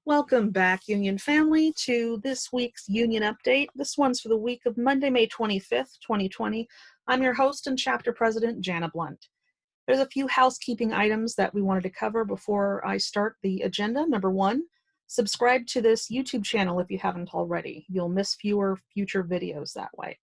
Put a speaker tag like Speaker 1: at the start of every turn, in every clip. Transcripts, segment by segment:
Speaker 1: Welcome back, Union family, to this week's Union Update. This one's for the week of Monday, May 25th, 2020. I'm your host and chapter president, Jana Blunt. There's a few housekeeping items that we wanted to cover before I start the agenda. Number one, subscribe to this YouTube channel if you haven't already. You'll miss fewer future videos that way.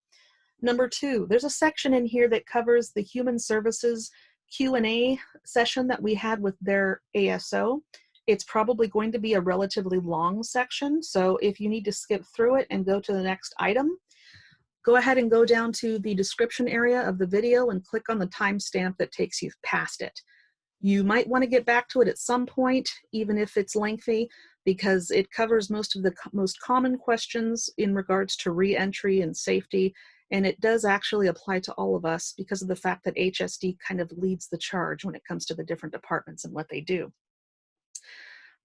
Speaker 1: Number two, there's a section in here that covers the Human Services Q&A session that we had with their ASO. It's probably going to be a relatively long section, so if you need to skip through it and go to the next item, go ahead and go down to the description area of the video and click on the timestamp that takes you past it. You might want to get back to it at some point, even if it's lengthy, because it covers most of the most common questions in regards to reentry and safety, and it does actually apply to all of us because of the fact that HSD kind of leads the charge when it comes to the different departments and what they do.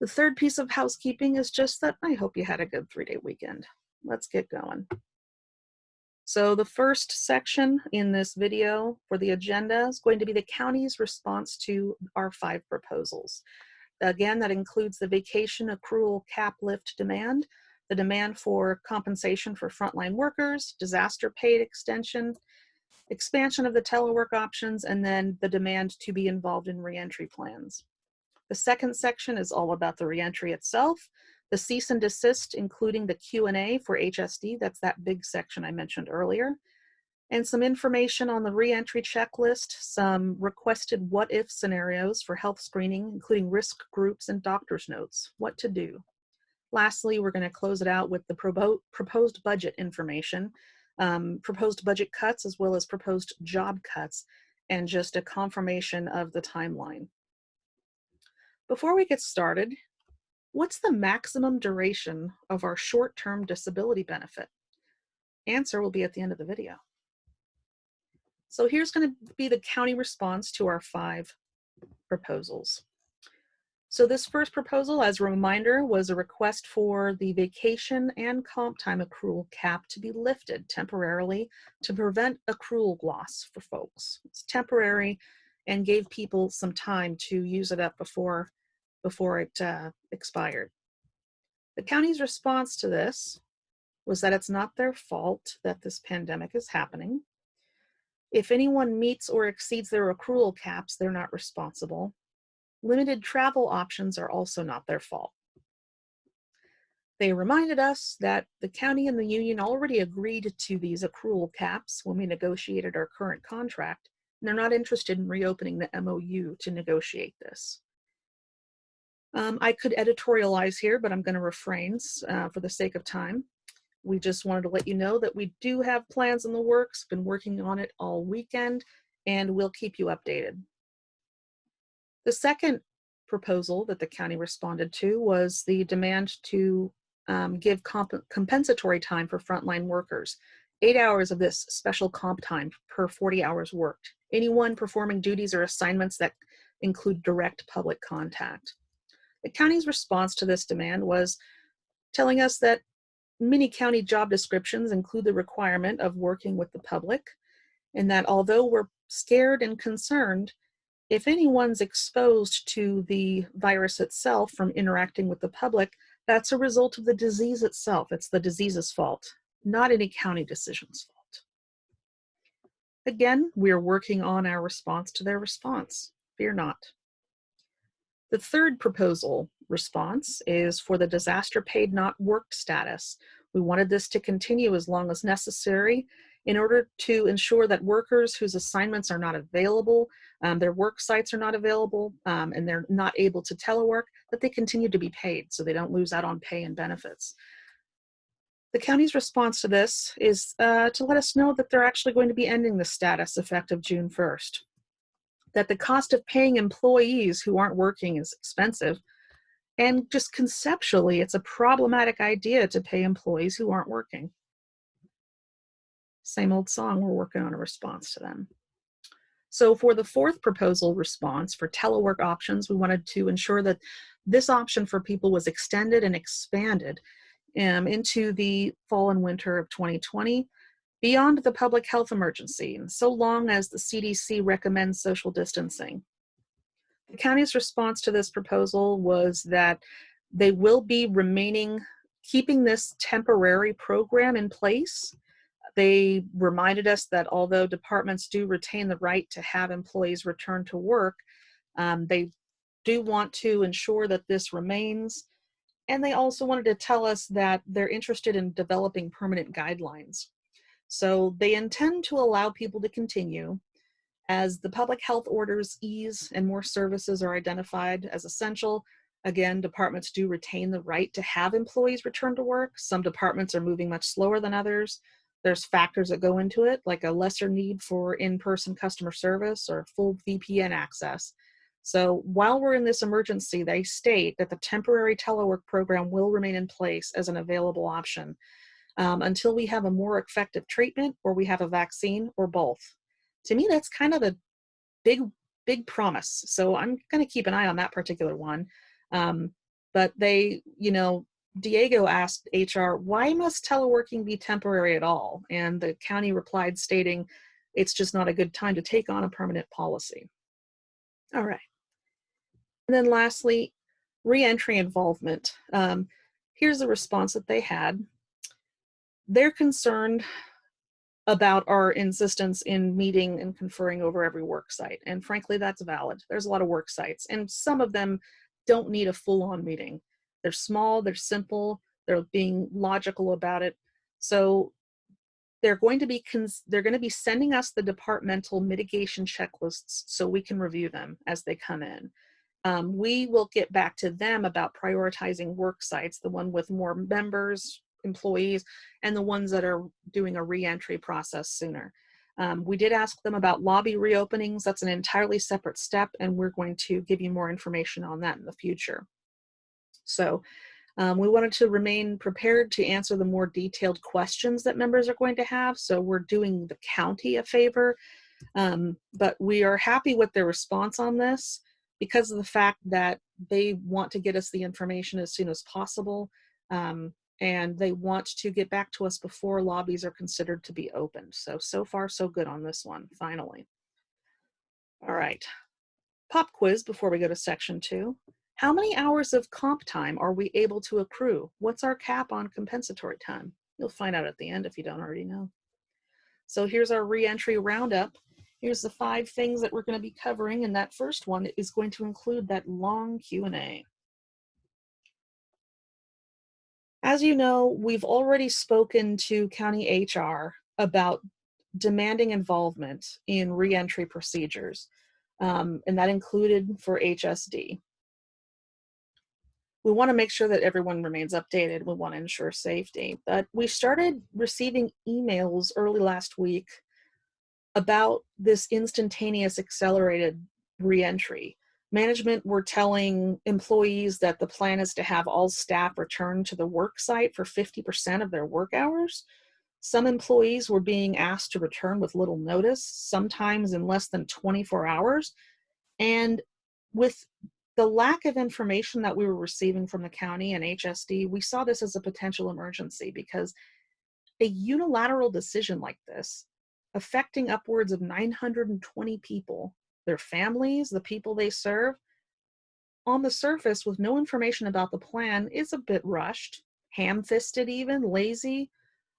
Speaker 1: The third piece of housekeeping is just that I hope you had a good 3-day weekend. Let's get going. So the first section in this video for the agenda is going to be the county's response to our 5 proposals. Again, that includes the vacation accrual cap lift demand, the demand for compensation for frontline workers, disaster paid extension, expansion of the telework options, and then the demand to be involved in reentry plans. The second section is all about the reentry itself, the cease and desist, including the Q&A for HSD, that's that big section I mentioned earlier, and some information on the reentry checklist, some requested what-if scenarios for health screening, including risk groups and doctor's notes, what to do. Lastly, we're going to close it out with the proposed budget information, proposed budget cuts as well as proposed job cuts, and just a confirmation of the timeline. Before we get started, what's the maximum duration of our short-term disability benefit? Answer will be at the end of the video. So here's going to be the county response to our 5 proposals. So this first proposal, as a reminder, was a request for the vacation and comp time accrual cap to be lifted temporarily to prevent accrual loss for folks. It's temporary and gave people some time to use it up before it expired. The county's response to this was that it's not their fault that this pandemic is happening. If anyone meets or exceeds their accrual caps, they're not responsible. Limited travel options are also not their fault. They reminded us that the county and the union already agreed to these accrual caps when we negotiated our current contract, and they're not interested in reopening the MOU to negotiate this. I could editorialize here, but I'm going to refrain for the sake of time. We just wanted to let you know that we do have plans in the works, been working on it all weekend, and we'll keep you updated. The second proposal that the county responded to was the demand to give compensatory time for frontline workers. 8 hours of this special comp time per 40 hours worked. Anyone performing duties or assignments that include direct public contact. The county's response to this demand was telling us that many county job descriptions include the requirement of working with the public, and that although we're scared and concerned, if anyone's exposed to the virus itself from interacting with the public, that's a result of the disease itself. It's the disease's fault, not any county decision's fault. Again, we're working on our response to their response. Fear not. The third proposal response is for the disaster paid not worked status. We wanted this to continue as long as necessary in order to ensure that workers whose assignments are not available, their work sites are not available, and they're not able to telework, that they continue to be paid so they don't lose out on pay and benefits. The county's response to this is to let us know that they're actually going to be ending the status effective June 1st. That the cost of paying employees who aren't working is expensive, and just conceptually, it's a problematic idea to pay employees who aren't working. Same old song, we're working on a response to them. So for the fourth proposal response for telework options, we wanted to ensure that this option for people was extended and expanded into the fall and winter of 2020, beyond the public health emergency, and so long as the CDC recommends social distancing. The county's response to this proposal was that They will be keeping this temporary program in place. They reminded us that although departments do retain the right to have employees return to work, they do want to ensure that this remains. And they also wanted to tell us that they're interested in developing permanent guidelines. So they intend to allow people to continue as the public health orders ease and more services are identified as essential. Again, departments do retain the right to have employees return to work. Some departments are moving much slower than others. There's factors that go into it, like a lesser need for in-person customer service or full VPN access. So while we're in this emergency, they state that the temporary telework program will remain in place as an available option until we have a more effective treatment or we have a vaccine or both. To me, that's kind of a big promise. So I'm going to keep an eye on that particular one. But Diego asked HR, why must teleworking be temporary at all? And the county replied stating, it's just not a good time to take on a permanent policy. All right. And then lastly, reentry involvement. Here's the response that they had. They're concerned about our insistence in meeting and conferring over every work site. And frankly, that's valid. There's a lot of work sites, and some of them don't need a full-on meeting. They're small, they're simple, they're being logical about it. So they're going to be sending us the departmental mitigation checklists so we can review them as they come in. We will get back to them about prioritizing work sites, the one with more members, employees, and the ones that are doing a reentry process sooner. We did ask them about lobby reopenings. That's an entirely separate step, and we're going to give you more information on that in the future. So we wanted to remain prepared to answer the more detailed questions that members are going to have. So we're doing the county a favor, but we are happy with their response on this because of the fact that they want to get us the information as soon as possible. And they want to get back to us before lobbies are considered to be opened. So far, so good on this one, finally. All right, pop quiz before we go to section 2. How many hours of comp time are we able to accrue? What's our cap on compensatory time? You'll find out at the end if you don't already know. So here's our reentry roundup. Here's the 5 things that we're going to be covering, and that first one is going to include that long Q&A. As you know, we've already spoken to county HR about demanding involvement in reentry procedures, and that included for HSD. We want to make sure that everyone remains updated. We want to ensure safety. But we started receiving emails early last week about this instantaneous accelerated reentry. Management were telling employees that the plan is to have all staff return to the work site for 50% of their work hours. Some employees were being asked to return with little notice, sometimes in less than 24 hours. And with the lack of information that we were receiving from the county and HSD, we saw this as a potential emergency because a unilateral decision like this, affecting upwards of 920 people, their families, the people they serve, on the surface with no information about the plan is a bit rushed, ham-fisted even, lazy.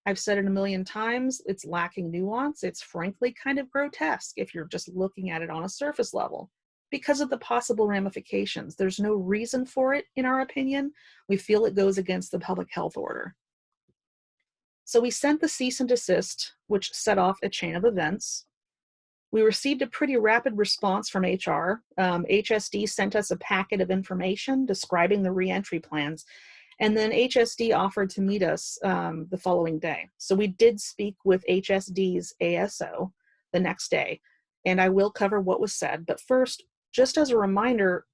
Speaker 1: I've said it a million times, it's lacking nuance. It's frankly kind of grotesque if you're just looking at it on a surface level because of the possible ramifications. There's no reason for it, in our opinion. We feel it goes against the public health order. So we sent the cease and desist, which set off a chain of events. We received a pretty rapid response from HR. HSD sent us a packet of information describing the reentry plans, and then HSD offered to meet us the following day. So we did speak with HSD's ASO the next day, and I will cover what was said. But first, just as a reminder,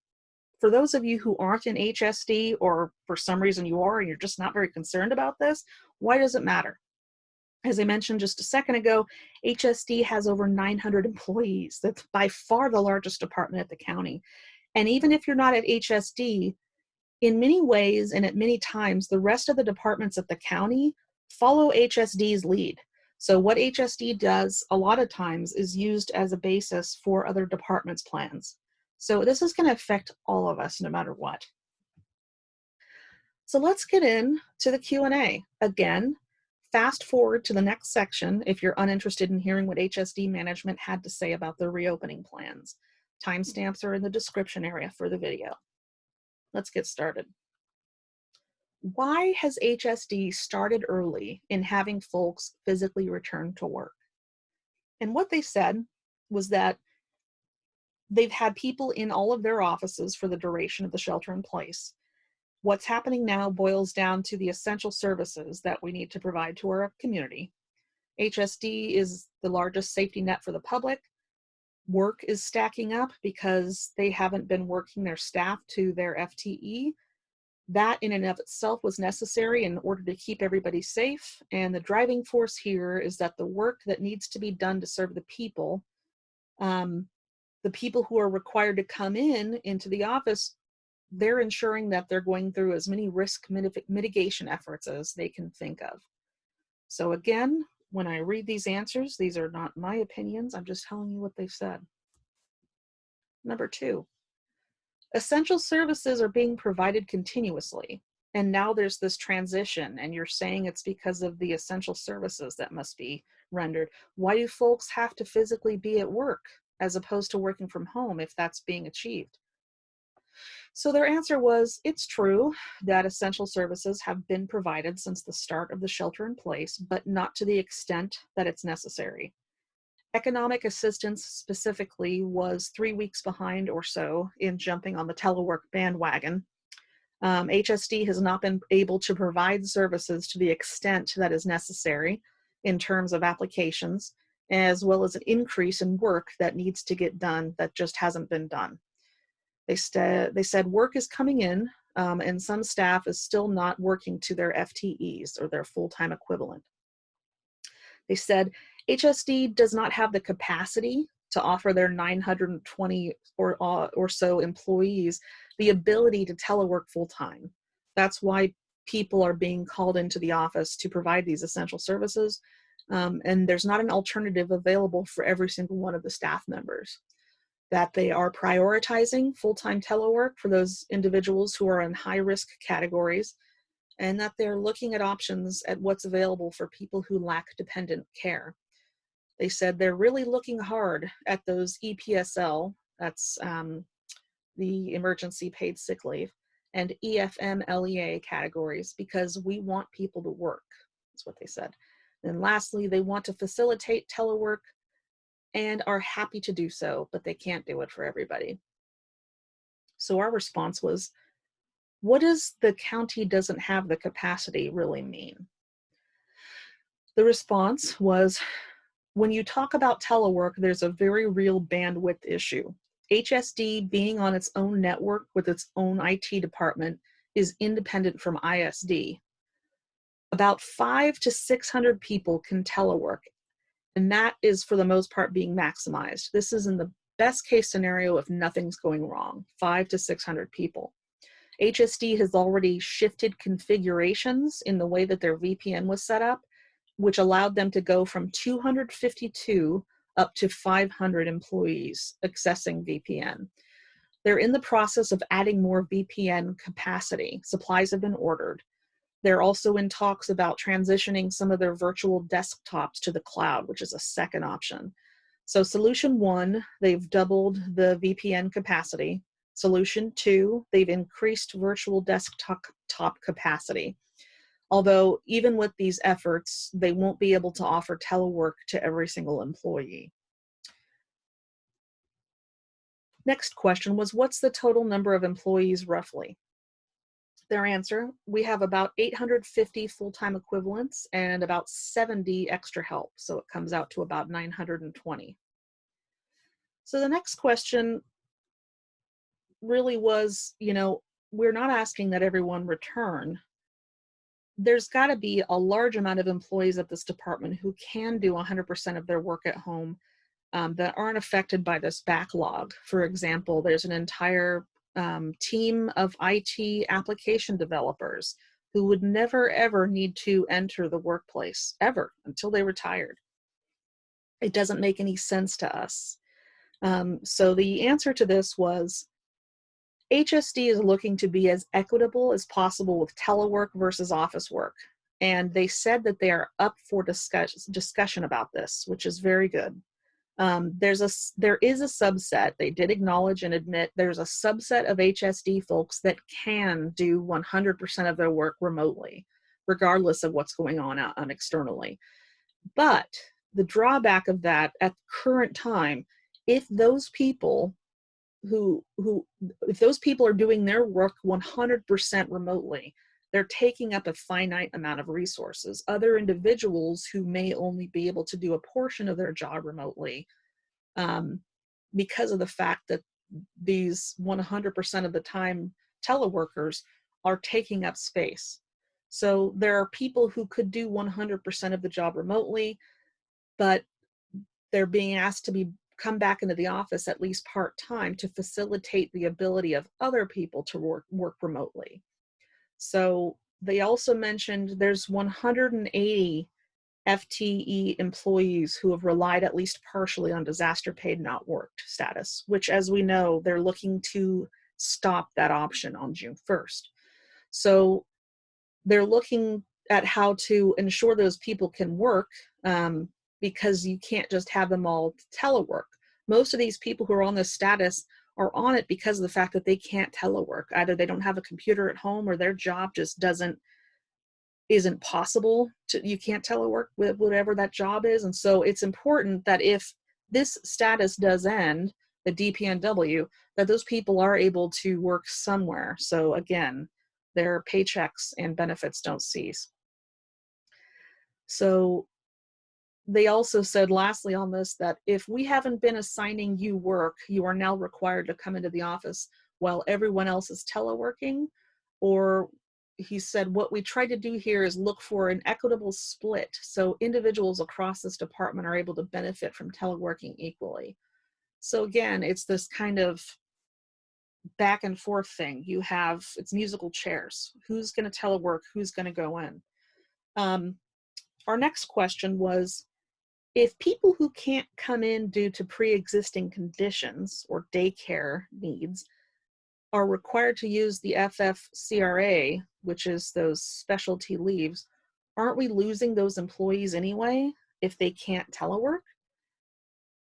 Speaker 1: for those of you who aren't in HSD, or for some reason you are and you're just not very concerned about this, why does it matter? As I mentioned just a second ago, HSD has over 900 employees. That's by far the largest department at the county. And even if you're not at HSD, in many ways and at many times, the rest of the departments at the county follow HSD's lead. So what HSD does a lot of times is used as a basis for other departments' plans. So this is going to affect all of us no matter what. So let's get into the Q&A. Again, fast forward to the next section if you're uninterested in hearing what HSD management had to say about their reopening plans. Timestamps are in the description area for the video. Let's get started. Why has HSD started early in having folks physically return to work? And what they said was that they've had people in all of their offices for the duration of the shelter in place. What's happening now boils down to the essential services that we need to provide to our community. HSD is the largest safety net for the public. Work is stacking up because they haven't been working their staff to their FTE. That in and of itself was necessary in order to keep everybody safe. And the driving force here is that the work that needs to be done to serve the people who are required to come into the office, they're ensuring that they're going through as many risk mitigation efforts as they can think of. So again, when I read these answers, these are not my opinions. I'm just telling you what they've said. Number 2, essential services are being provided continuously. And now there's this transition, and you're saying it's because of the essential services that must be rendered. Why do folks have to physically be at work as opposed to working from home if that's being achieved? So their answer was, it's true that essential services have been provided since the start of the shelter in place, but not to the extent that it's necessary. Economic assistance specifically was 3 weeks behind or so in jumping on the telework bandwagon. HSD has not been able to provide services to the extent that is necessary in terms of applications, as well as an increase in work that needs to get done that just hasn't been done. They said work is coming in, and some staff is still not working to their FTEs or their full-time equivalent. They said HSD does not have the capacity to offer their 920 or so employees the ability to telework full-time. That's why people are being called into the office to provide these essential services, and there's not an alternative available for every single one of the staff members. That they are prioritizing full-time telework for those individuals who are in high-risk categories, and that they're looking at options at what's available for people who lack dependent care. They said they're really looking hard at those EPSL, that's the emergency paid sick leave, and EFMLEA categories because we want people to work, that's what they said. And lastly, they want to facilitate telework and are happy to do so, but they can't do it for everybody. So our response was, what does the county doesn't have the capacity really mean? The response was, when you talk about telework, there's a very real bandwidth issue. HSD being on its own network with its own IT department is independent from ISD. About 500 to 600 people can telework, and that is for the most part being maximized. This is in the best case scenario if nothing's going wrong, 500 to 600 people. HSD has already shifted configurations in the way that their VPN was set up, which allowed them to go from 252 up to 500 employees accessing VPN. They're in the process of adding more VPN capacity. Supplies have been ordered. They're also in talks about transitioning some of their virtual desktops to the cloud, which is a second option. So solution 1, they've doubled the VPN capacity. Solution 2, they've increased virtual desktop capacity. Although even with these efforts, they won't be able to offer telework to every single employee. Next question was, what's the total number of employees roughly? Their answer, we have about 850 full-time equivalents and about 70 extra help. So it comes out to about 920. So the next question really was, we're not asking that everyone return. There's got to be a large amount of employees at this department who can do 100% of their work at home that aren't affected by this backlog. For example, there's an entire team of IT application developers who would never ever need to enter the workplace ever until they retired. It doesn't make any sense to us. So the answer to this was, HSD is looking to be as equitable as possible with telework versus office work. And they said that they are up for discussion about this, which is very good. There is a subset, they did acknowledge and admit there's a subset of HSD folks that can do 100% of their work remotely, regardless of what's going on externally. But the drawback of that at the current time, if those people if those people are doing their work 100% remotely, they're taking up a finite amount of resources. Other individuals who may only be able to do a portion of their job remotely, because of the fact that these 100% of the time teleworkers are taking up space. So there are people who could do 100% of the job remotely, but they're being asked to come back into the office at least part-time to facilitate the ability of other people to work remotely. So they also mentioned there's 180 FTE employees who have relied at least partially on disaster paid not worked status, which, as we know, they're looking to stop that option on June 1st. So they're looking at how to ensure those people can work, because you can't just have them all telework. Most of these people who are on this status are on it because of the fact that they can't telework. Either they don't have a computer at home or their job just isn't possible you can't telework with whatever that job is. And so it's important that if this status does end, the DPNW, that those people are able to work somewhere. So again, their paychecks and benefits don't cease. So they also said, lastly on this, that if we haven't been assigning you work, you are now required to come into the office while everyone else is teleworking. Or he said, what we try to do here is look for an equitable split so individuals across this department are able to benefit from teleworking equally. So again, it's this kind of back and forth thing. It's musical chairs. Who's going to telework? Who's going to go in? Our next question was, if people who can't come in due to pre-existing conditions or daycare needs are required to use the FFCRA, which is those specialty leaves, aren't we losing those employees anyway if they can't telework?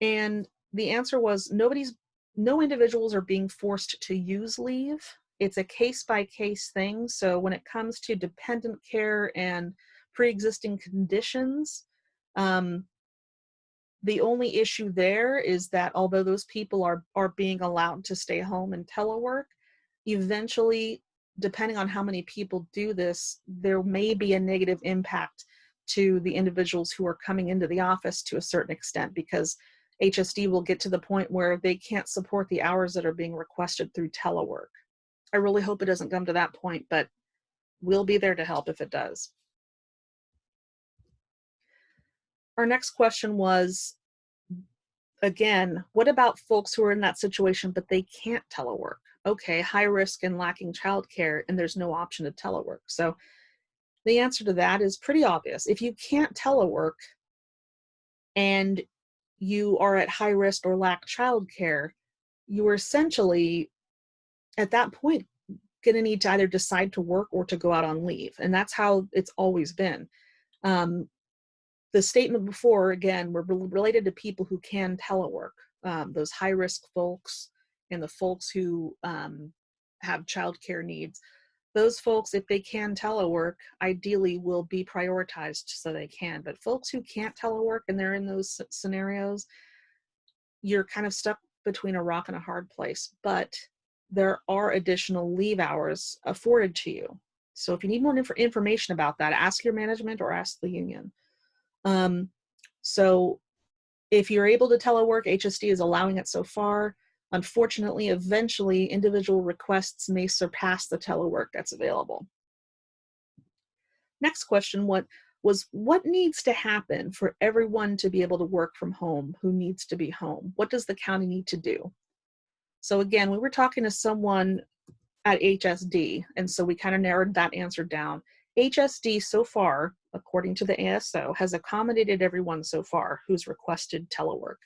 Speaker 1: And the answer was no individuals are being forced to use leave. It's a case-by-case thing. So when it comes to dependent care and pre-existing conditions, the only issue there is that although those people are being allowed to stay home and telework, eventually, depending on how many people do this, there may be a negative impact to the individuals who are coming into the office to a certain extent, because HSD will get to the point where they can't support the hours that are being requested through telework. I really hope it doesn't come to that point, but we'll be there to help if it does. Our next question was, again, what about folks who are in that situation but they can't telework? Okay, high risk and lacking childcare, and there's no option to telework. So the answer to that is pretty obvious. If you can't telework and you are at high risk or lack childcare, you are essentially at that point going to need to either decide to work or to go out on leave. And that's how it's always been. The statement before, again, were related to people who can telework, those high-risk folks and the folks who have childcare needs. Those folks, if they can telework, ideally will be prioritized so they can. But folks who can't telework and they're in those scenarios, you're kind of stuck between a rock and a hard place. But there are additional leave hours afforded to you. So if you need more information about that, ask your management or ask the union. So if you're able to telework, HSD is allowing it so far. Unfortunately, eventually individual requests may surpass the telework that's available. Next question, what needs to happen for everyone to be able to work from home who needs to be home? What does the county need to do? So again, we were talking to someone at HSD, and so we kind of narrowed that answer down. HSD so far, according to the ASO, has accommodated everyone so far who's requested telework.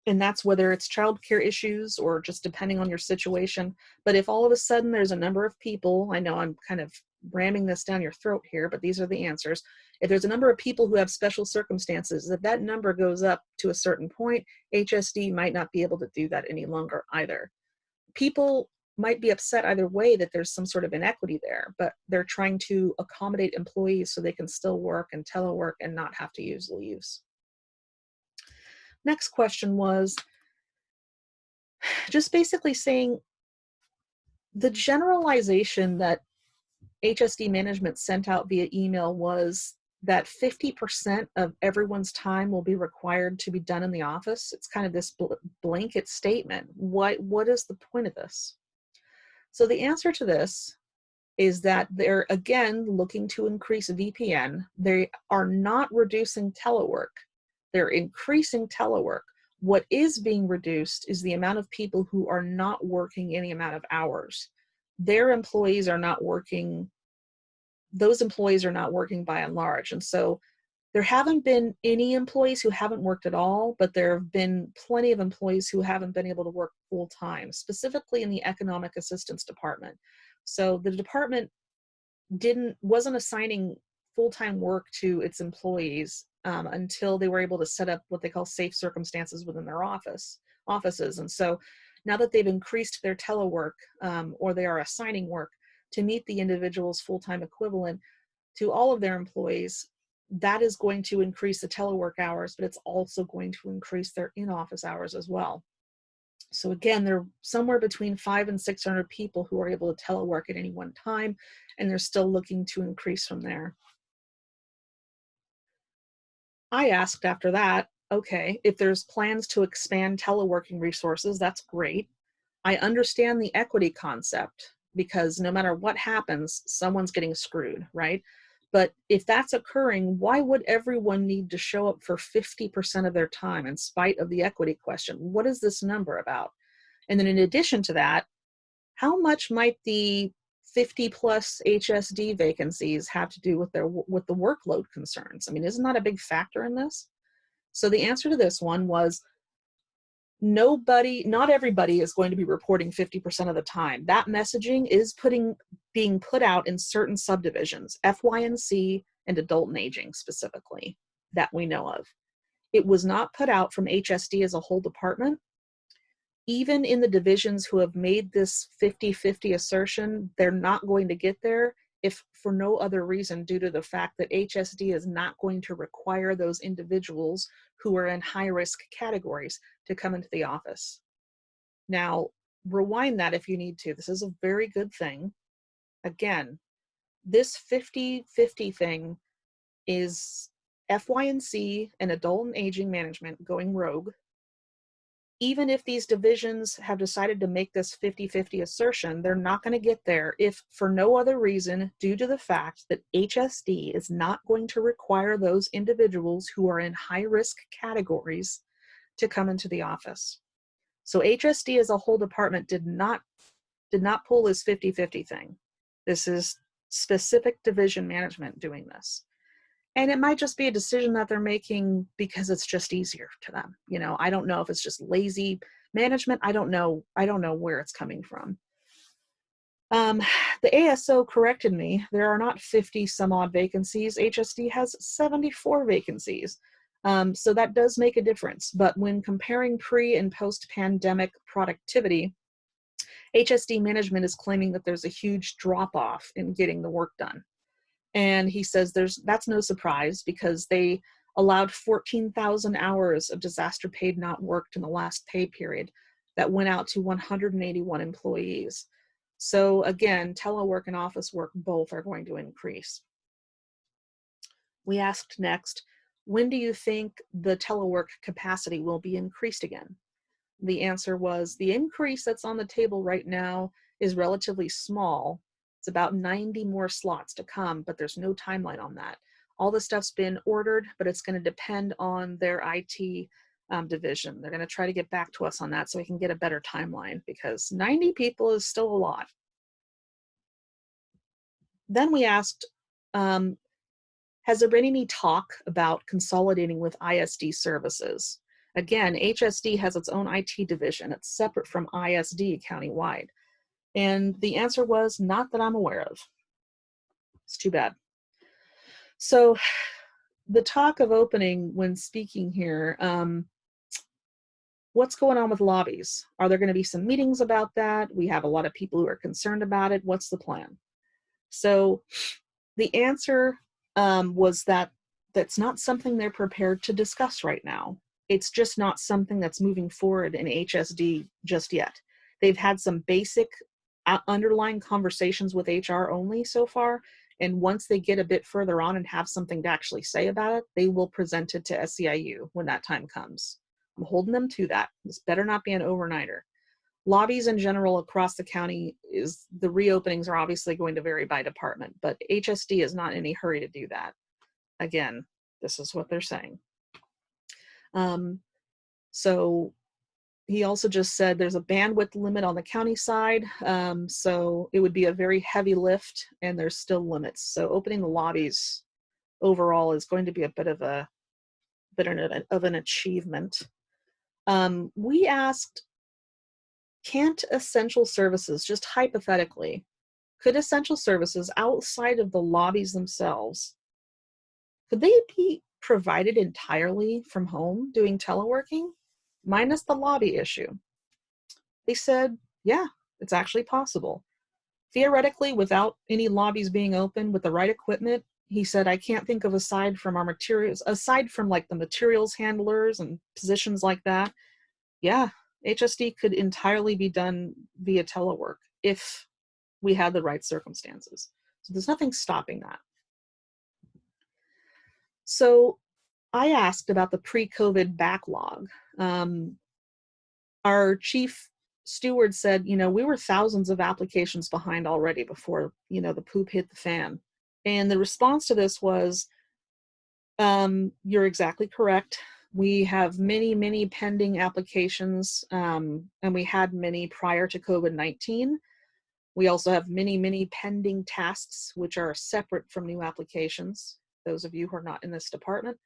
Speaker 1: And that's whether it's childcare issues or just depending on your situation. But if all of a sudden there's a number of people, I know I'm kind of ramming this down your throat here, but these are the answers. If there's a number of people who have special circumstances, if that number goes up to a certain point, HSD might not be able to do that any longer either. People might be upset either way that there's some sort of inequity there, but they're trying to accommodate employees so they can still work and telework and not have to use leaves. Next question was just basically saying the generalization that HSD management sent out via email was that 50% of everyone's time will be required to be done in the office. It's kind of this blanket statement. What is the point of this? So the answer to this is that they're, again, looking to increase VPN. They are not reducing telework. They're increasing telework. What is being reduced is the amount of people who are not working any amount of hours. Their employees are not working, those employees are not working by and large. And so there haven't been any employees who haven't worked at all, but there have been plenty of employees who haven't been able to work full time, specifically in the economic assistance department. So the department wasn't assigning full-time work to its employees until they were able to set up what they call safe circumstances within their offices. And so now that they've increased their telework, or they are assigning work to meet the individual's full-time equivalent to all of their employees, that is going to increase the telework hours, but it's also going to increase their in-office hours as well. So again, there are somewhere between 500 and 600 people who are able to telework at any one time, and they're still looking to increase from there. I asked after that, okay, if there's plans to expand teleworking resources, that's great. I understand the equity concept because no matter what happens, someone's getting screwed, right? But if that's occurring, why would everyone need to show up for 50% of their time in spite of the equity question? What is this number about? And then in addition to that, how much might the 50 plus HSD vacancies have to do with the workload concerns? I mean, isn't that a big factor in this? So the answer to this one was not everybody is going to be reporting 50% of the time. That messaging is being put out in certain subdivisions, FY&C and adult and aging specifically, that we know of. It was not put out from HSD as a whole department. Even in the divisions who have made this 50-50 assertion, they're not going to get there if for no other reason due to the fact that HSD is not going to require those individuals who are in high-risk categories to come into the office. Now, rewind that if you need to. This is a very good thing. Again, this 50-50 thing is FY&C and adult and aging management going rogue. Even if these divisions have decided to make this 50-50 assertion, they're not going to get there if for no other reason due to the fact that HSD is not going to require those individuals who are in high-risk categories to come into the office. So HSD as a whole department did not pull this 50-50 thing. This is specific division management doing this. And it might just be a decision that they're making because it's just easier to them. You know, I don't know if it's just lazy management. I don't know where it's coming from. The ASO corrected me. There are not 50 some odd vacancies. HSD has 74 vacancies. So that does make a difference. But when comparing pre and post-pandemic productivity, HSD management is claiming that there's a huge drop-off in getting the work done. And he says that's no surprise because they allowed 14,000 hours of disaster paid not worked in the last pay period that went out to 181 employees. So again, telework and office work both are going to increase. We asked next, when do you think the telework capacity will be increased again? The answer was the increase that's on the table right now is relatively small. It's about 90 more slots to come, but there's no timeline on that. All the stuff's been ordered, but it's going to depend on their IT division. They're going to try to get back to us on that so we can get a better timeline because 90 people is still a lot. Then we asked, has there been any talk about consolidating with ISD services? Again, HSD has its own IT division. It's separate from ISD countywide. And the answer was, not that I'm aware of. It's too bad. So the talk of opening when speaking here, what's going on with lobbies? Are there going to be some meetings about that? We have a lot of people who are concerned about it. What's the plan? So the answer was that that's not something they're prepared to discuss right now. It's just not something that's moving forward in HSD just yet. They've had some basic underlying conversations with HR only so far, and once they get a bit further on and have something to actually say about it, they will present it to SEIU when that time comes. I'm holding them to that. This better not be an overnighter. Lobbies in general across the county, the reopenings are obviously going to vary by department, but HSD is not in any hurry to do that. Again, this is what they're saying. So he also just said there's a bandwidth limit on the county side, so it would be a very heavy lift, and there's still limits. So opening the lobbies overall is going to be a bit of an achievement. We asked, can't essential services, just hypothetically, could essential services outside of the lobbies themselves, could they be provided entirely from home doing teleworking, minus the lobby issue? They said, yeah, it's actually possible. Theoretically, without any lobbies being open with the right equipment, he said, I can't think of aside from like the materials handlers and positions like that, yeah, HSD could entirely be done via telework if we had the right circumstances. So there's nothing stopping that. So I asked about the pre-COVID backlog. Our chief steward said, we were thousands of applications behind already before, the poop hit the fan. And the response to this was, you're exactly correct. We have many, many pending applications, and we had many prior to COVID-19. We also have many, many pending tasks, which are separate from new applications, those of you who are not in this department.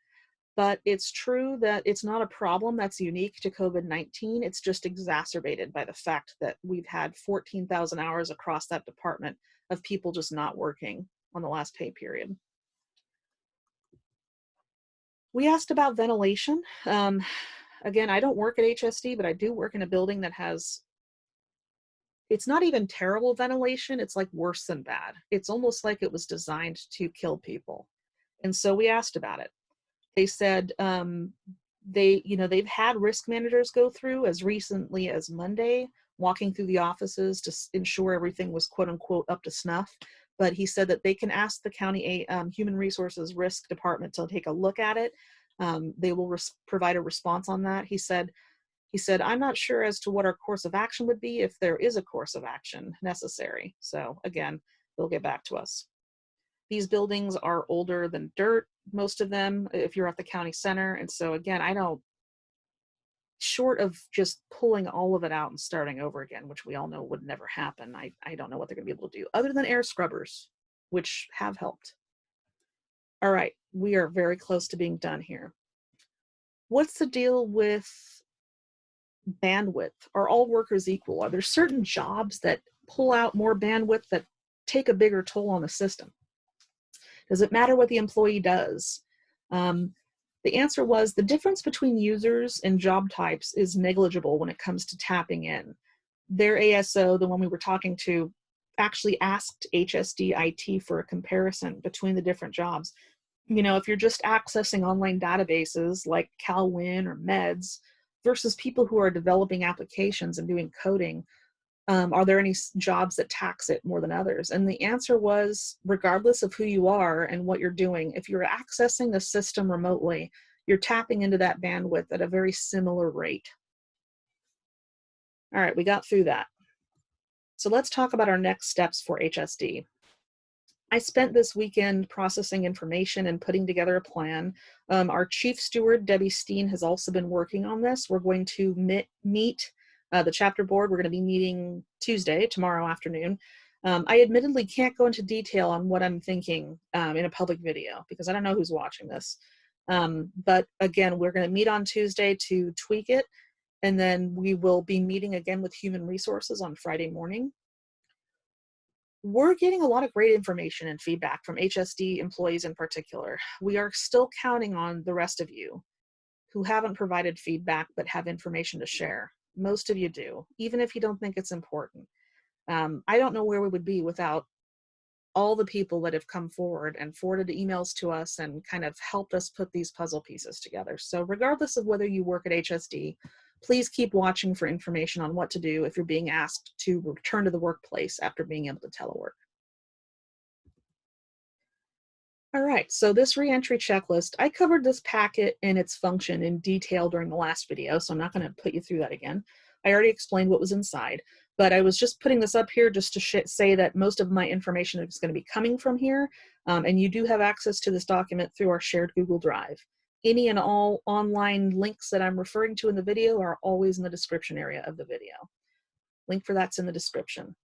Speaker 1: But it's true that it's not a problem that's unique to COVID-19. It's just exacerbated by the fact that we've had 14,000 hours across that department of people just not working on the last pay period. We asked about ventilation. Again, I don't work at HSD, but I do work in a building that has, it's not even terrible ventilation. It's like worse than bad. It's almost like it was designed to kill people. And so we asked about it. They said they've had risk managers go through as recently as Monday, walking through the offices to ensure everything was quote unquote up to snuff. But he said that they can ask the county human resources risk department to take a look at it. They will provide a response on that. He said, I'm not sure as to what our course of action would be if there is a course of action necessary. So again, they'll get back to us. These buildings are older than dirt, most of them, if you're at the county center. And so again, short of just pulling all of it out and starting over again, which we all know would never happen, I don't know what they're gonna be able to do other than air scrubbers, which have helped. All right, we are very close to being done here. What's the deal with bandwidth? Are all workers equal? Are there certain jobs that pull out more bandwidth that take a bigger toll on the system? Does it matter what the employee does? The answer was the difference between users and job types is negligible when it comes to tapping in. Their ASO, the one we were talking to, actually asked HSD IT for a comparison between the different jobs. If you're just accessing online databases like CalWin or Meds versus people who are developing applications and doing coding, are there any jobs that tax it more than others? And the answer was, regardless of who you are and what you're doing, if you're accessing the system remotely, you're tapping into that bandwidth at a very similar rate. All right, we got through that. So let's talk about our next steps for HSD. I spent this weekend processing information and putting together a plan. Our chief steward, Debbie Steen, has also been working on this. We're going to meet the chapter board. We're going to be meeting Tuesday, tomorrow afternoon. I admittedly can't go into detail on what I'm thinking in a public video because I don't know who's watching this. But again, we're going to meet on Tuesday to tweak it, and then we will be meeting again with Human Resources on Friday morning. We're getting a lot of great information and feedback from HSD employees in particular. We are still counting on the rest of you who haven't provided feedback but have information to share. Most of you do, even if you don't think it's important. I don't know where we would be without all the people that have come forward and forwarded emails to us and kind of helped us put these puzzle pieces together. So regardless of whether you work at HSD, please keep watching for information on what to do if you're being asked to return to the workplace after being able to telework. All right, so this reentry checklist, I covered this packet and its function in detail during the last video, so I'm not going to put you through that again. I already explained what was inside, but I was just putting this up here just to say that most of my information is going to be coming from here, and you do have access to this document through our shared Google Drive. Any and all online links that I'm referring to in the video are always in the description area of the video. Link for that's in the description.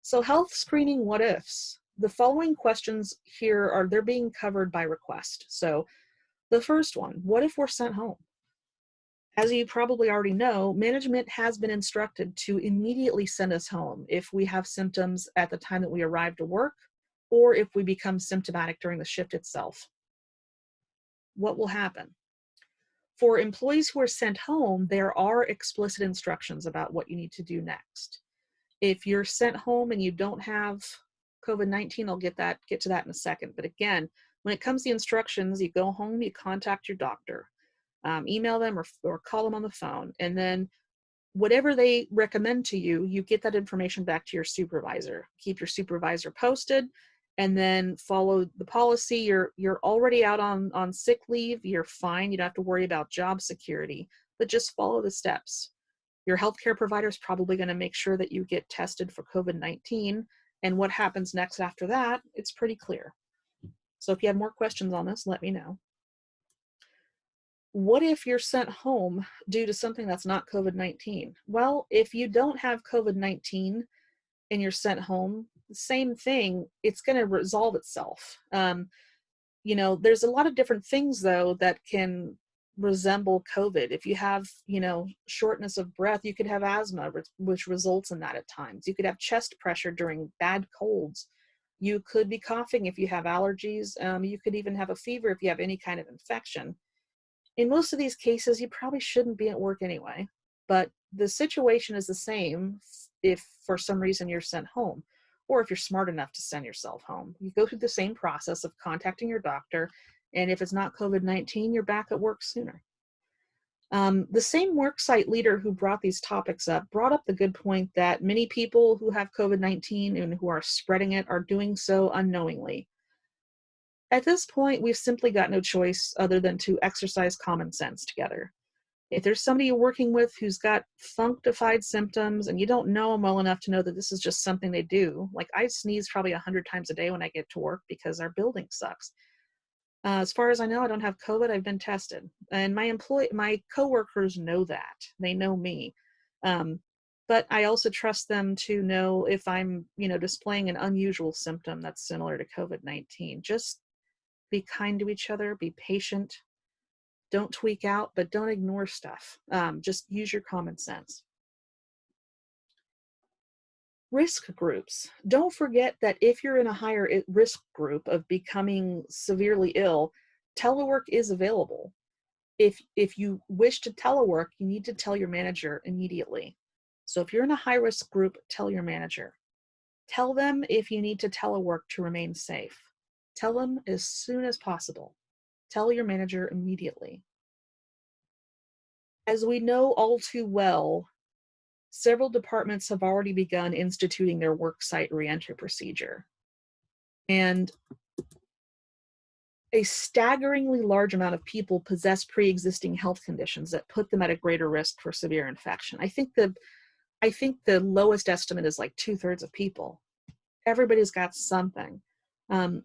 Speaker 1: So health screening what-ifs. The following questions here they're being covered by request. So the first one, what if we're sent home? As you probably already know, management has been instructed to immediately send us home if we have symptoms at the time that we arrive to work, or if we become symptomatic during the shift itself. What will happen? For employees who are sent home, there are explicit instructions about what you need to do next. If you're sent home and you don't have COVID-19, I'll get to that in a second. But again, when it comes to the instructions, you go home, you contact your doctor, email them or call them on the phone, and then whatever they recommend to you, you get that information back to your supervisor. Keep your supervisor posted, and then follow the policy. You're already out on sick leave. You're fine. You don't have to worry about job security, but just follow the steps. Your healthcare provider is probably going to make sure that you get tested for COVID-19, and what happens next after that, it's pretty clear. So if you have more questions on this, let me know. What if you're sent home due to something that's not COVID-19? Well, if you don't have COVID-19 and you're sent home, the same thing, it's going to resolve itself. There's a lot of different things, though, that can resemble COVID. If you have, shortness of breath, you could have asthma, which results in that at times. You could have chest pressure during bad colds. You could be coughing if you have allergies. You could even have a fever if you have any kind of infection. In most of these cases, you probably shouldn't be at work anyway, but the situation is the same if for some reason you're sent home, or if you're smart enough to send yourself home. You go through the same process of contacting your doctor, and if it's not COVID-19, you're back at work sooner. The same worksite leader who brought these topics up brought up the good point that many people who have COVID-19 and who are spreading it are doing so unknowingly. At this point, we've simply got no choice other than to exercise common sense together. If there's somebody you're working with who's got functified symptoms and you don't know them well enough to know that this is just something they do, like I sneeze probably 100 times a day when I get to work because our building sucks. As far as I know, I don't have COVID. I've been tested, and my coworkers know that. They know me, but I also trust them to know if I'm, displaying an unusual symptom that's similar to COVID-19. Just be kind to each other. Be patient. Don't tweak out, but don't ignore stuff. Just use your common sense. Risk groups. Don't forget that if you're in a higher risk group of becoming severely ill, telework is available. If you wish to telework, you need to tell your manager immediately. So if you're in a high risk group, tell your manager. Tell them if you need to telework to remain safe. Tell them as soon as possible. Tell your manager immediately. As we know all too well, several departments have already begun instituting their worksite reentry procedure. And a staggeringly large amount of people possess pre-existing health conditions that put them at a greater risk for severe infection. I think the lowest estimate is like 2/3 of people. Everybody's got something.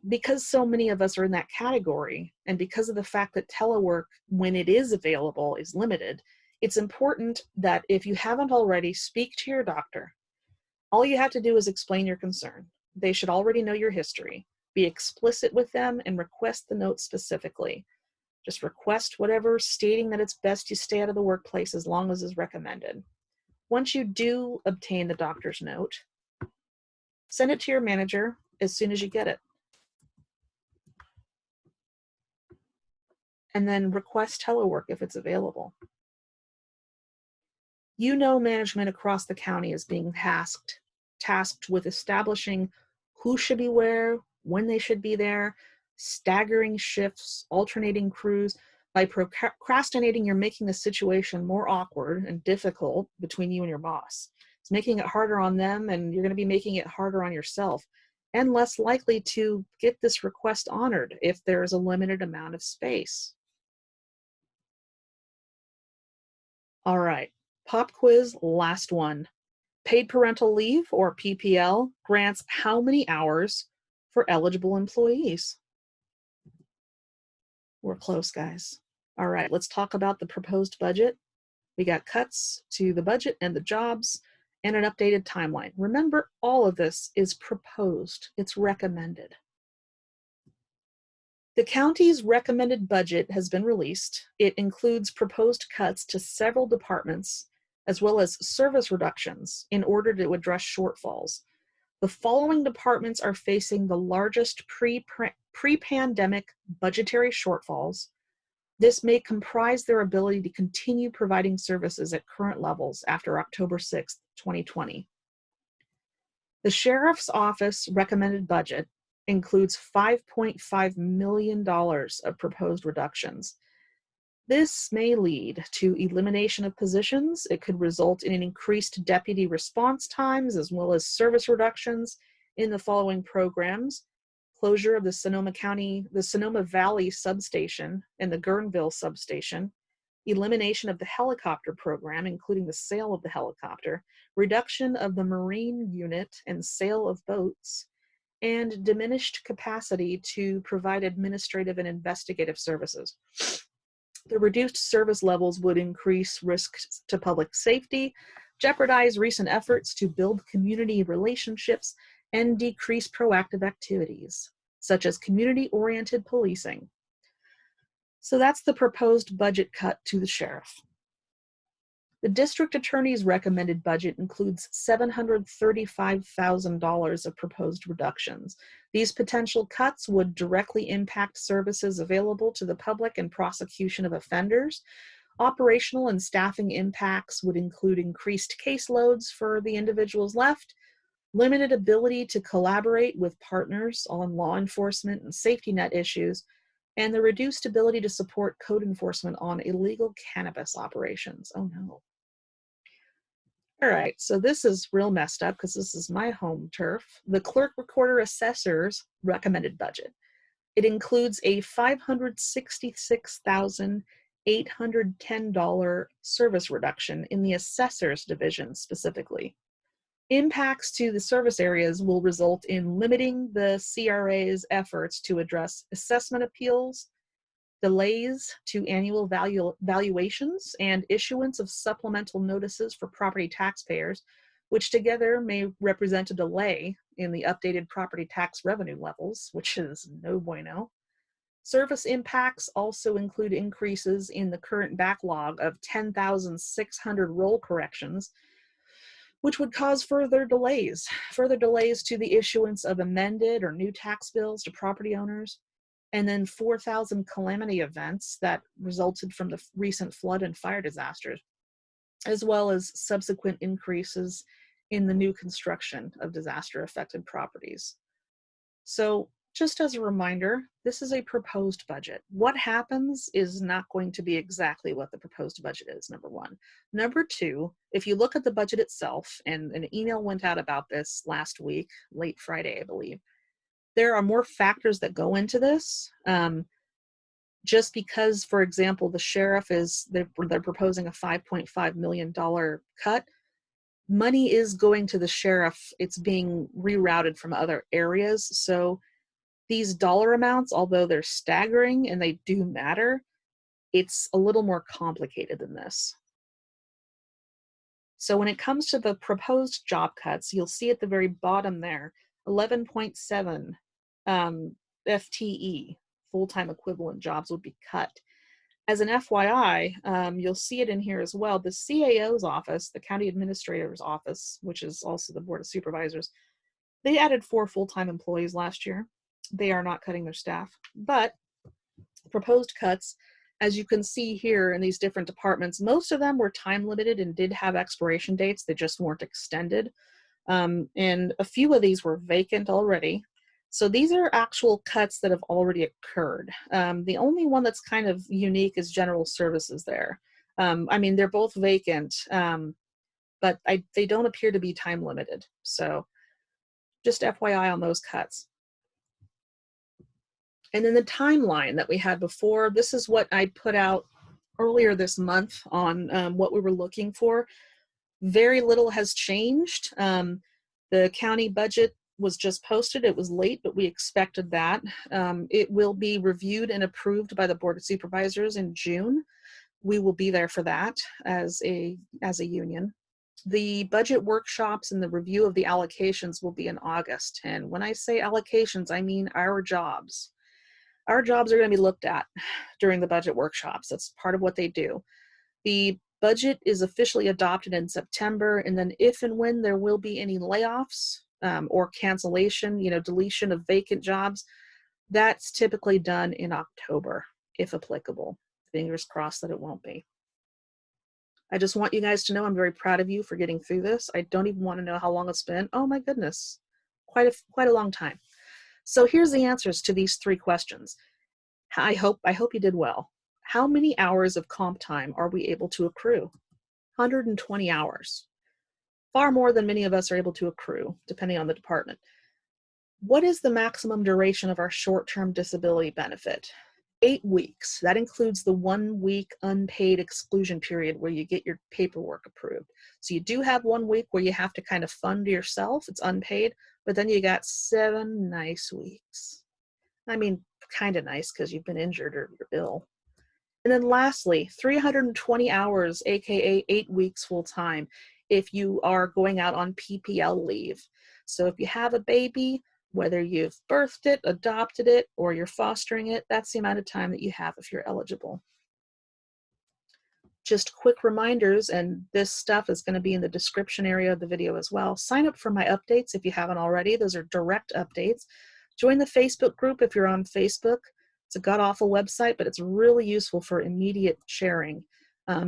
Speaker 1: Because so many of us are in that category, and because of the fact that telework, when it is available, is limited, it's important that if you haven't already, speak to your doctor. All you have to do is explain your concern. They should already know your history. Be explicit with them and request the notes specifically. Just request whatever, stating that it's best you stay out of the workplace as long as is recommended. Once you do obtain the doctor's note, send it to your manager as soon as you get it. And then request telework if it's available. You know, management across the county is being tasked with establishing who should be where, when they should be there, staggering shifts, alternating crews. By procrastinating, you're making the situation more awkward and difficult between you and your boss. It's making it harder on them, and you're going to be making it harder on yourself, and less likely to get this request honored if there's a limited amount of space. All right, pop quiz, last one. Paid parental leave, or PPL, grants how many hours for eligible employees? We're close, guys. All right, let's talk about the proposed budget. We got cuts to the budget and the jobs and an updated timeline. Remember, all of this is proposed. It's recommended. The county's recommended budget has been released. It includes proposed cuts to several departments, as well as service reductions in order to address shortfalls. The following departments are facing the largest pre-pandemic budgetary shortfalls. This may comprise their ability to continue providing services at current levels after October 6th, 2020. The Sheriff's Office recommended budget includes $5.5 million of proposed reductions. This may lead to elimination of positions. It could result in an increased deputy response times, as well as service reductions in the following programs: closure of the Sonoma Valley substation and the Guerneville substation, elimination of the helicopter program, including the sale of the helicopter, reduction of the marine unit and sale of boats, and diminished capacity to provide administrative and investigative services. The reduced service levels would increase risks to public safety, jeopardize recent efforts to build community relationships, and decrease proactive activities, such as community-oriented policing. So that's the proposed budget cut to the sheriff. The district attorney's recommended budget includes $735,000 of proposed reductions. These potential cuts would directly impact services available to the public and prosecution of offenders. Operational and staffing impacts would include increased caseloads for the individuals left, limited ability to collaborate with partners on law enforcement and safety net issues, and the reduced ability to support code enforcement on illegal cannabis operations. Oh no. All right, so this is real messed up because this is my home turf. The clerk recorder assessor's recommended budget. It includes a $566,810 service reduction in the assessor's division specifically. Impacts to the service areas will result in limiting the CRA's efforts to address assessment appeals, delays to annual valuations, and issuance of supplemental notices for property taxpayers, which together may represent a delay in the updated property tax revenue levels, which is no bueno. Service impacts also include increases in the current backlog of 10,600 roll corrections, which would cause further delays to the issuance of amended or new tax bills to property owners, and then 4,000 calamity events that resulted from the recent flood and fire disasters, as well as subsequent increases in the new construction of disaster-affected properties. So just as a reminder, this is a proposed budget. What happens is not going to be exactly what the proposed budget is, number one. Number two, if you look at the budget itself, and an email went out about this last week, late Friday, I believe, there are more factors that go into this. Just because, for example, the sheriff they're proposing a $5.5 million cut, money is going to the sheriff. It's being rerouted from other areas. So these dollar amounts, although they're staggering and they do matter, it's a little more complicated than this. So when it comes to the proposed job cuts, you'll see at the very bottom there, 11.7 FTE, full-time equivalent jobs, would be cut. As an FYI, you'll see it in here as well. The CAO's office, the County Administrator's office, which is also the Board of Supervisors, they added 4 full-time employees last year. They are not cutting their staff, but proposed cuts, as you can see here in these different departments, most of them were time limited and did have expiration dates. They just weren't extended. And a few of these were vacant already. So these are actual cuts that have already occurred. The only one that's kind of unique is general services there. I mean, they're both vacant, but they don't appear to be time limited. So just FYI on those cuts. And then the timeline that we had before, this is what I put out earlier this month on what we were looking for. Very little has changed. The county budget was just posted. It was late, but we expected that. It will be reviewed and approved by the Board of Supervisors in June. We will be there for that as a union. The budget workshops and the review of the allocations will be in August. And when I say allocations, I mean our jobs. Our jobs are going to be looked at during the budget workshops. That's part of what they do. The budget is officially adopted in September, and then if and when there will be any layoffs or cancellation, deletion of vacant jobs, that's typically done in October, if applicable. Fingers crossed that it won't be. I just want you guys to know I'm very proud of you for getting through this. I don't even want to know how long it's been. Oh my goodness, quite a long time. So here's the answers to these 3 questions. I hope you did well. How many hours of comp time are we able to accrue? 120 hours. Far more than many of us are able to accrue, depending on the department. What is the maximum duration of our short-term disability benefit? 8 weeks. That includes the 1 week unpaid exclusion period where you get your paperwork approved. So you do have 1 week where you have to kind of fund yourself. It's unpaid, but then you got 7 nice weeks. I mean, kind of nice because you've been injured or you're ill. And then lastly, 320 hours, aka 8 weeks full time, if you are going out on PPL leave. So if you have a baby, whether you've birthed it, adopted it, or you're fostering it, that's the amount of time that you have if you're eligible. Just quick reminders, and this stuff is going to be in the description area of the video as well. Sign up for my updates if you haven't already. Those are direct updates. Join the Facebook group if you're on Facebook. It's a god-awful website, but it's really useful for immediate sharing.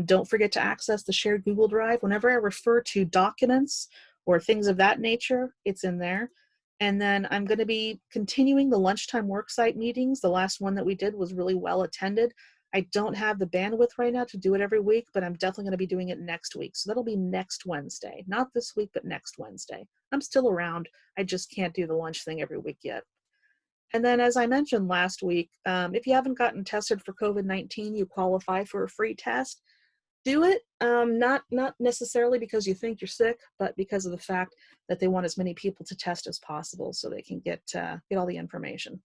Speaker 1: Don't forget to access the shared Google Drive. Whenever I refer to documents or things of that nature, it's in there. And then I'm going to be continuing the lunchtime worksite meetings. The last one that we did was really well attended. I don't have the bandwidth right now to do it every week, but I'm definitely going to be doing it next week. So that'll be next Wednesday. Not this week, but next Wednesday. I'm still around. I just can't do the lunch thing every week yet. And then, as I mentioned last week, if you haven't gotten tested for COVID-19, you qualify for a free test. Do it, not necessarily because you think you're sick, but because of the fact that they want as many people to test as possible so they can get all the information.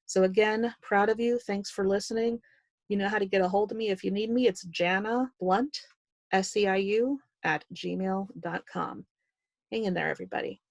Speaker 1: So again, proud of you. Thanks for listening. You know how to get a hold of me if you need me. It's Jana Blunt, SEIU @gmail.com. Hang in there, everybody.